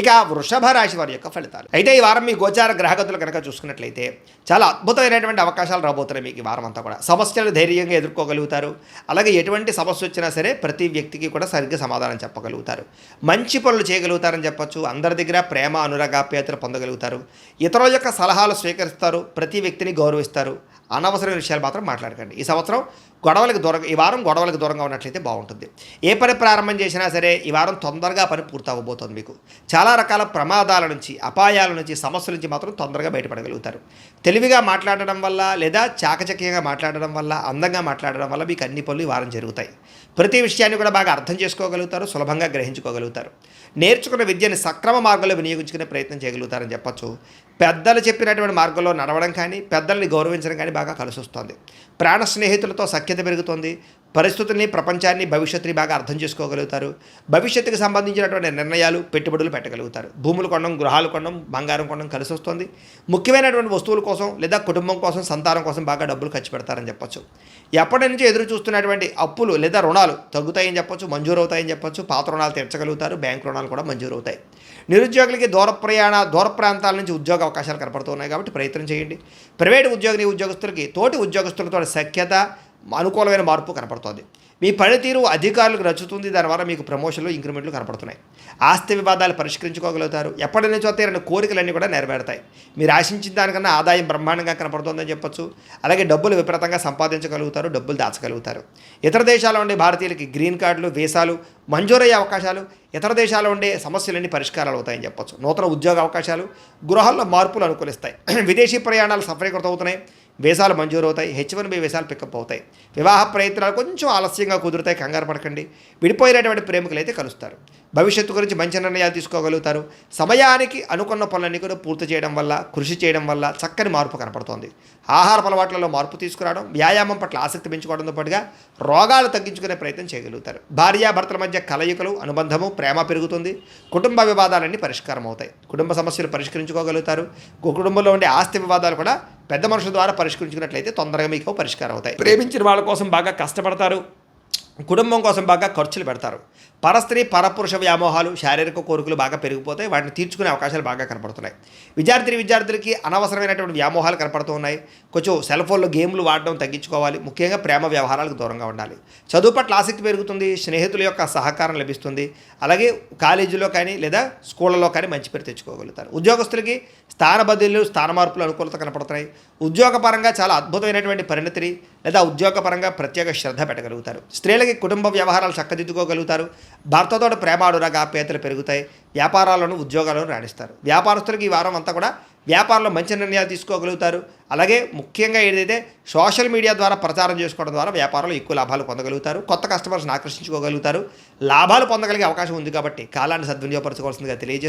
ఇక వృషభ రాశి వారి యొక్క ఫలితాలు అయితే ఈ వారం మీ గోచార గ్రహగతులు కనుక చూసుకున్నట్లయితే చాలా అద్భుతమైనటువంటి అవకాశాలు రాబోతున్నాయి. మీకు ఈ వారం అంతా కూడా సమస్యలు ధైర్యంగా ఎదుర్కోగలుగుతారు. అలాగే ఎటువంటి సమస్య వచ్చినా సరే ప్రతి వ్యక్తికి కూడా సరిగ్గా సమాధానం చెప్పగలుగుతారు. మంచి పనులు చేయగలుగుతారని చెప్పొచ్చు. అందరి దగ్గర ప్రేమ అనురాగాప్యాయతలు పొందగలుగుతారు. ఇతరుల యొక్క సలహాలు స్వీకరిస్తారు. ప్రతి వ్యక్తిని గౌరవిస్తారు. అనవసరమైన విషయాలు మాత్రం మాట్లాడకండి. ఈ సంవత్సరం ఈ వారం గొడవలకు దూరంగా ఉన్నట్లయితే బాగుంటుంది. ఏ పని ప్రారంభం చేసినా సరే ఈ వారం తొందరగా పని పూర్తవబోతోంది. మీకు చాలా రకాల ప్రమాదాల నుంచి, అపాయాల నుంచి, సమస్యల నుంచి మాత్రం తొందరగా బయటపడగలుగుతారు. తెలివిగా మాట్లాడడం వల్ల లేదా చాకచక్యంగా మాట్లాడడం వల్ల, అందంగా మాట్లాడడం వల్ల మీకు అన్ని పనులు ఈ వారం జరుగుతాయి. ప్రతి విషయాన్ని కూడా బాగా అర్థం చేసుకోగలుగుతారు. సులభంగా గ్రహించుకోగలుగుతారు. నేర్చుకున్న విద్యని సక్రమ మార్గంలో వినియోగించుకునే ప్రయత్నం చేయగలుగుతారని చెప్పొచ్చు. పెద్దలు చెప్పినటువంటి మార్గంలో నడవడం కానీ, పెద్దల్ని గౌరవించడం కానీ బాగా కలిసి వస్తుంది. ప్రాణ స్నేహితులతో సఖ్యత పెరుగుతుంది. పరిస్థితుల్ని, ప్రపంచాన్ని, భవిష్యత్తుని బాగా అర్థం చేసుకోగలుగుతారు. భవిష్యత్తుకు సంబంధించినటువంటి నిర్ణయాలు, పెట్టుబడులు పెట్టగలుగుతారు. భూములు కొనడం, గృహాలు కొనడం, బంగారం కొనడం కలిసి వస్తుంది. ముఖ్యమైనటువంటి వస్తువుల కోసం లేదా కుటుంబం కోసం, సంతానం కోసం బాగా డబ్బులు ఖర్చు పెడతారని చెప్పొచ్చు. ఎప్పటి నుంచో ఎదురు చూస్తున్నటువంటి అప్పులు లేదా రుణాలు తగ్గుతాయని చెప్పొచ్చు, మంజూరు అవుతాయని చెప్పొచ్చు. పాత రుణాలు తీర్చగలుగుతారు. బ్యాంక్ రుణాలు కూడా మంజూరు అవుతాయి. నిరుద్యోగులకి దూర ప్రాంతాల నుంచి ఉద్యోగ అవకాశాలు కనపడుతున్నాయి కాబట్టి ప్రయత్నం చేయండి. ప్రైవేటు ఉద్యోగస్తులకి తోటి ఉద్యోగస్తులతో సఖ్యత, అనుకూలమైన మార్పు కనపడుతుంది. మీ పనితీరు అధికారులకు నచ్చుతుంది. దానివల్ల మీకు ప్రమోషన్లు, ఇంక్రిమెంట్లు కనపడుతున్నాయి. ఆస్తి వివాదాలు పరిష్కరించుకోగలుగుతారు. ఎప్పటి నుంచో తీరని కోరికలన్నీ కూడా నెరవేరుతాయి. మీరు ఆశించిన దానికన్నా ఆదాయం బ్రహ్మాండంగా కనపడుతుందని చెప్పొచ్చు. అలాగే డబ్బులు విపరీతంగా సంపాదించగలుగుతారు. డబ్బులు దాచగలుగుతారు. ఇతర దేశాల్లో ఉండే భారతీయులకి గ్రీన్ కార్డులు, వీసాలు మంజూరయ్యే అవకాశాలు, ఇతర దేశాల్లో ఉండే సమస్యలన్నీ పరిష్కారాలు అవుతాయని చెప్పొచ్చు. నూతన ఉద్యోగ అవకాశాలు, గృహాల్లో మార్పులు అనుకూలిస్తాయి. విదేశీ ప్రయాణాలు సఫలీకృతం అవుతున్నాయి. వీసాలు మంజూరు అవుతాయి. H1B వీసాలు పికప్ అవుతాయి. వివాహ ప్రయత్నాలు కొంచెం ఆలస్యంగా కుదురుతాయి. కంగారు పడకండి. విడిపోయినటువంటి ప్రేమికులు అయితే కలుస్తారు. భవిష్యత్తు గురించి మంచి నిర్ణయాలు తీసుకోగలుగుతారు. సమయానికి అనుకున్న పనులన్నీ కూడా పూర్తి చేయడం వల్ల, కృషి చేయడం వల్ల చక్కని మార్పు కనపడుతోంది. ఆహార అలవాట్లలో మార్పు తీసుకురావడం, వ్యాయామం పట్ల ఆసక్తి పెంచుకోవడంతో పాటుగా రోగాలు తగ్గించుకునే ప్రయత్నం చేయగలుగుతారు. భార్యాభర్తల మధ్య కలయికలు, అనుబంధము, ప్రేమ పెరుగుతుంది. కుటుంబ వివాదాలన్నీ పరిష్కారం అవుతాయి. కుటుంబ సమస్యలు పరిష్కరించుకోగలుగుతారు. కుటుంబంలో ఉండే ఆస్తి వివాదాలు కూడా పెద్ద మనుషుల ద్వారా పరిష్కరించుకున్నట్లయితే తొందరగా మీకు పరిష్కారం అవుతాయి. ప్రేమించిన వాళ్ళ కోసం బాగా కష్టపడతారు. కుటుంబం కోసం బాగా ఖర్చులు పెడతారు. పరస్త్రీ పరపురుష వ్యామోహాలు, శారీరక కోరికలు బాగా పెరిగిపోతాయి. వాటిని తీర్చుకునే అవకాశాలు బాగా కనపడుతున్నాయి. విద్యార్థులకి అనవసరమైనటువంటి వ్యామోహాలు కనపడుతూ ఉన్నాయి. కొంచెం సెల్ ఫోన్లో గేమ్లు వాడడం తగ్గించుకోవాలి. ముఖ్యంగా ప్రేమ వ్యవహారాలకు దూరంగా ఉండాలి. చదువు పట్ల ఆసక్తి పెరుగుతుంది. స్నేహితుల యొక్క సహకారం లభిస్తుంది. అలాగే కాలేజీలో కానీ లేదా స్కూళ్ళలో కానీ మంచి పేరు తెచ్చుకోగలుగుతారు. ఉద్యోగస్తులకి స్థాన బదిలీలు, స్థాన మార్పులు అనుకూలత కనపడుతున్నాయి. ఉద్యోగపరంగా చాలా అద్భుతమైనటువంటి పరిణతిని లేదా ఉద్యోగపరంగా ప్రత్యేక శ్రద్ధ పెట్టగలుగుతారు. స్త్రీలకి కుటుంబ వ్యవహారాలు చక్కదిద్దుకోగలుగుతారు. భర్తతో ప్రేమ అనురాగాప్యాయతలు పెరుగుతాయి. వ్యాపారాలను, ఉద్యోగాలను రాణిస్తారు. వ్యాపారస్తులకు ఈ వారం అంతా కూడా వ్యాపారంలో మంచి నిర్ణయాలు తీసుకోగలుగుతారు. అలాగే ముఖ్యంగా ఏదైతే సోషల్ మీడియా ద్వారా ప్రచారం చేసుకోవడం ద్వారా వ్యాపారంలో ఎక్కువ లాభాలు పొందగలుగుతారు. కొత్త కస్టమర్స్ని ఆకర్షించుకోగలుగుతారు. లాభాలు పొందగలిగే అవకాశం ఉంది కాబట్టి కాలాన్ని సద్వినియోగపరచుకోవాల్సిందిగా తెలియజేస్తారు.